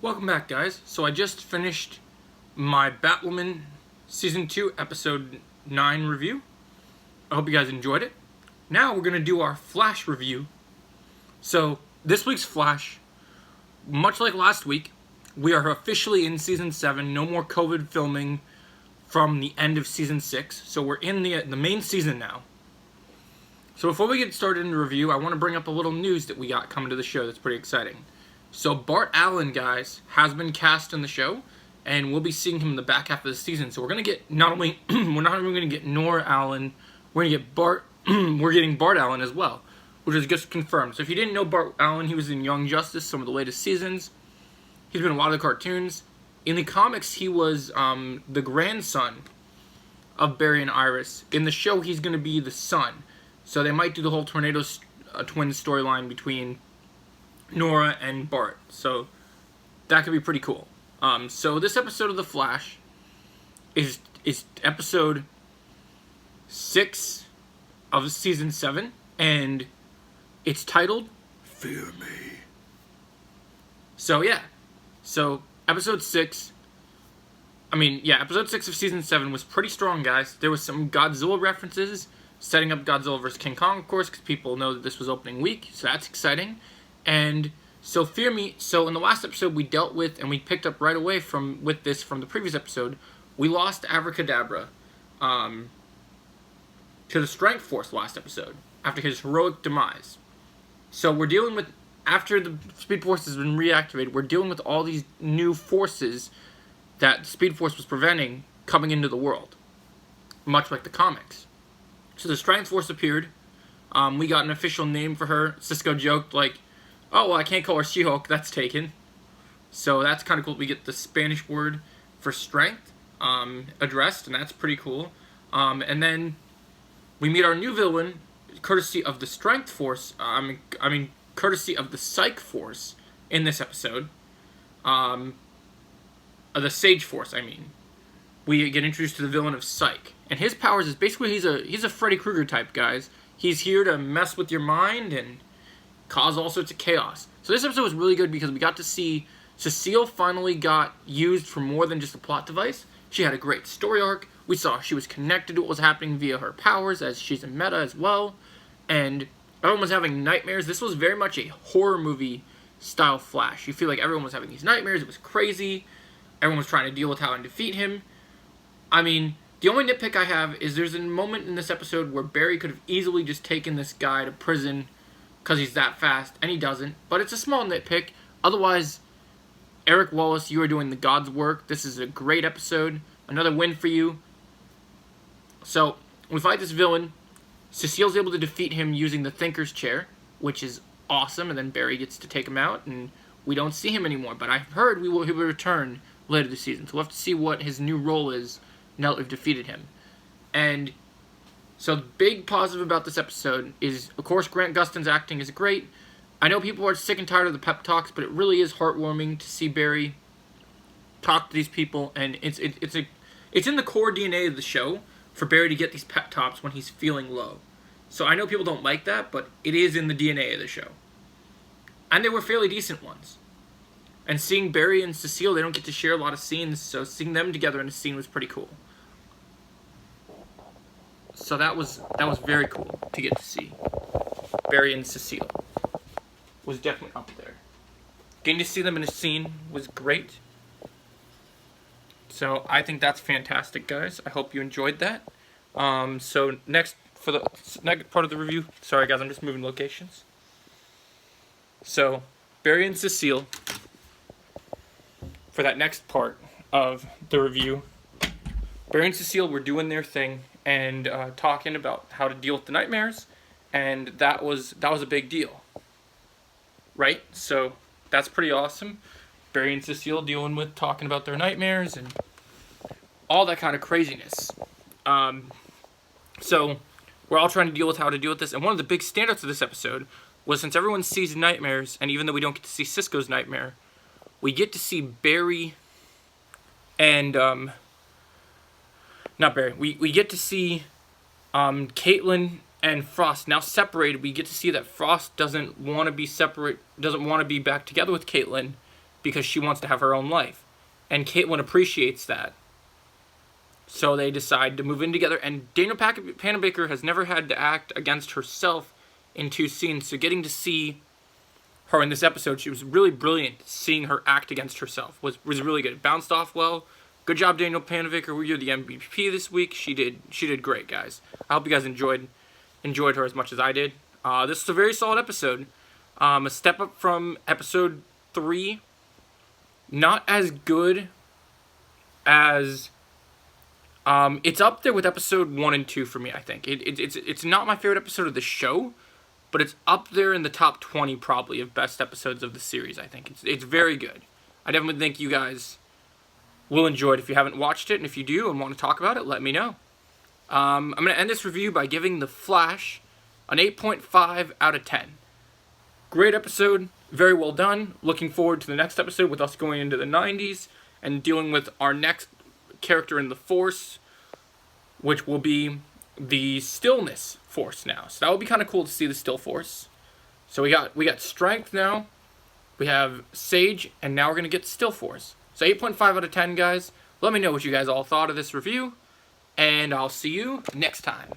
Welcome back, guys. So I just finished my Batwoman Season 2, Episode 9 review. I hope you guys enjoyed it. Now we're going to do our Flash review. So this week's Flash, much like last week, we are officially in Season 7. No more COVID filming from the end of Season 6. So we're in the main season now. So before we get started in the review, I want to bring up a little news that we got coming to the show that's pretty exciting. So Bart Allen, guys, has been cast in the show, and we'll be seeing him in the back half of the season. So we're gonna get we're not even gonna get Nora Allen, we're gonna get Bart. We're getting Bart Allen as well, which is just confirmed. So if you didn't know Bart Allen, he was in Young Justice, some of the latest seasons. He's been in a lot of the cartoons. In the comics, he was the grandson of Barry and Iris. In the show, he's gonna be the son. So they might do the whole Tornado Twins storyline between Nora and Bart, so that could be pretty cool. So this episode of The Flash is episode 6 of season 7, and it's titled "Fear Me." So yeah, so episode 6. Episode 6 of season 7 was pretty strong, guys. There was some Godzilla references, setting up Godzilla vs. King Kong, of course, because people know that this was opening week, so that's exciting. And so Fear Me, so in the last episode we dealt with, and we picked up right away from the previous episode, we lost Abracadabra to the Strength Force last episode, after his heroic demise. So we're dealing with, after the Speed Force has been reactivated, we're dealing with all these new forces that the Speed Force was preventing coming into the world, much like the comics. So the Strength Force appeared, we got an official name for her. Cisco joked, like, oh, well, I can't call her She-Hulk, that's taken. So that's kind of cool. We get the Spanish word for strength addressed, and that's pretty cool. And then we meet our new villain, courtesy of the Strength Force, courtesy of the Psych Force in this episode. The Sage Force, We get introduced to the villain of Psych. And his powers is basically, he's a Freddy Krueger type, guys. He's here to mess with your mind and cause all sorts of chaos. So this episode was really good because we got to see Cecile finally got used for more than just a plot device. She had a great story arc. We saw she was connected to what was happening via her powers, as she's a meta as well. And everyone was having nightmares. This was very much a horror movie style Flash. You feel like everyone was having these nightmares. It was crazy. Everyone was trying to deal with how to defeat him. The only nitpick I have is there's a moment in this episode where Barry could have easily just taken this guy to prison because he's that fast, and he doesn't. But it's a small nitpick. Otherwise, Eric Wallace, you are doing the God's work. This is a great episode. Another win for you. So, we fight this villain. Cecile's able to defeat him using the Thinker's Chair, which is awesome, and then Barry gets to take him out, and we don't see him anymore. But I've heard he will return later this season, so we'll have to see what his new role is now that we've defeated him. And so the big positive about this episode is, of course, Grant Gustin's acting is great. I know people are sick and tired of the pep talks, but it really is heartwarming to see Barry talk to these people, and it's in the core DNA of the show for Barry to get these pep talks when he's feeling low. So I know people don't like that, but it is in the DNA of the show. And they were fairly decent ones. And seeing Barry and Cecile, they don't get to share a lot of scenes, so seeing them together in a scene was pretty cool. So that was very cool to get to see. Barry and Cecile was definitely up there. Getting to see them in a scene was great. So I think that's fantastic, guys. I hope you enjoyed that. So next, for the next part of the review, sorry guys, I'm just moving locations. So Barry and Cecile, for that next part of the review, Barry and Cecile were doing their thing and talking about how to deal with the nightmares, and that was a big deal, right? So that's pretty awesome. Barry and Cecile talking about their nightmares and all that kind of craziness. So we're all trying to deal with how to deal with this, and one of the big standouts of this episode was, since everyone sees nightmares, and even though we don't get to see Cisco's nightmare, we get to see Barry and not Barry. We get to see Caitlin and Frost now separated. We get to see that Frost doesn't want to be separate, doesn't want to be back together with Caitlin, because she wants to have her own life. And Caitlin appreciates that. So they decide to move in together. And Daniel Panabaker has never had to act against herself in 2 scenes. So getting to see her in this episode, she was really brilliant. Seeing her act against herself was really good. It bounced off well. Good job, Daniel Panabaker. You're the MVP this week. She did great, guys. I hope you guys enjoyed her as much as I did. This is a very solid episode. A step up from episode 3. Not as good as... it's up there with episode 1 and 2 for me, I think. It's not my favorite episode of the show, but it's up there in the top 20 probably of best episodes of the series, I think. It's very good. I definitely think you guys will enjoy it if you haven't watched it, and if you do and want to talk about it, let me know. I'm going to end this review by giving The Flash an 8.5 out of 10. Great episode, very well done. Looking forward to the next episode with us going into the 90s and dealing with our next character in the Force, which will be the Stillness Force now. So that will be kind of cool to see the Still Force. So we got Strength now, we have Sage, and now we're going to get Still Force. So 8.5 out of 10, guys. Let me know what you guys all thought of this review, and I'll see you next time.